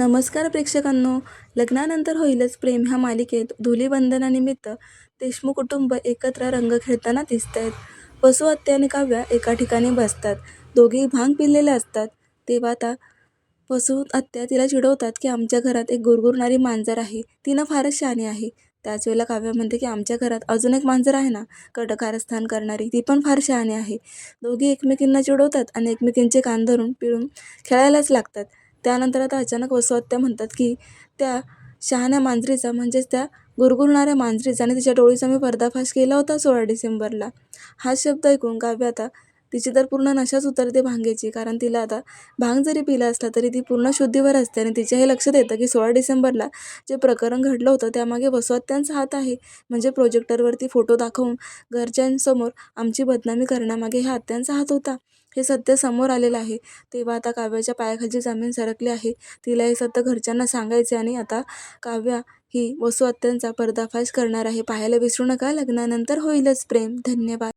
नमस्कार प्रेक्षकांनो. लग्नानंतर होईलच प्रेम ह्या मालिकेत धुलीवंदनानिमित्त देशमुख कुटुंब एकत्र रंग खेळताना दिसतायत. वसू आत्या आणि काव्या एका ठिकाणी बसतात. दोघेही भांग पिलेले असतात. तेव्हा आता वसू आत्या तिला चिडवतात की आमच्या घरात एक गुरगुरणारी मांजर आहे, ती ना फारच शहाणी आहे. त्याच वेळेला काव्या म्हणते की आमच्या घरात अजून एक मांजर आहे ना, कारस्थान करणारी, ती पण फार शहाणी आहे. दोघी एकमेकींना चिडवतात आणि एकमेकींचे कान धरून पिळून खेळायलाच लागतात. त्यानंतर आता अचानक वसू आत्या म्हणतात की त्या शहाण्या मांजरीचा, म्हणजेच त्या गुरगुरणाऱ्या मांजरीचा आणि तिच्या टोळीचा मी पर्दाफाश केला होता 16 डिसेंबरला. हा शब्द ऐकून काव्या आता तिची तर पूर्ण नशाच उतरते भांगेची, कारण तिला आता भांग जरी पिला असला तरी ती पूर्ण शुद्धीवर असते आणि तिच्या हे लक्षात येतं की 16 डिसेंबरला जे प्रकरण घडलं होतं त्यामागे वसू आत्यांचा हात आहे. म्हणजे प्रोजेक्टरवरती फोटो दाखवून घरच्यांसमोर आमची बदनामी करण्यामागे ह्या आत्यांचा हात होता. हे सत्य समोर आलेलं आहे. तेव्हा आता काव्याच्या पायाखालची जमीन सरकली आहे. तिला हे सत्य घरच्यांना सांगायचे आणि आता काव्या ही वसू आत्यांचा पर्दाफाश करणार आहे. पाहायला विसरू नका लग्नानंतर होईलच प्रेम. धन्यवाद.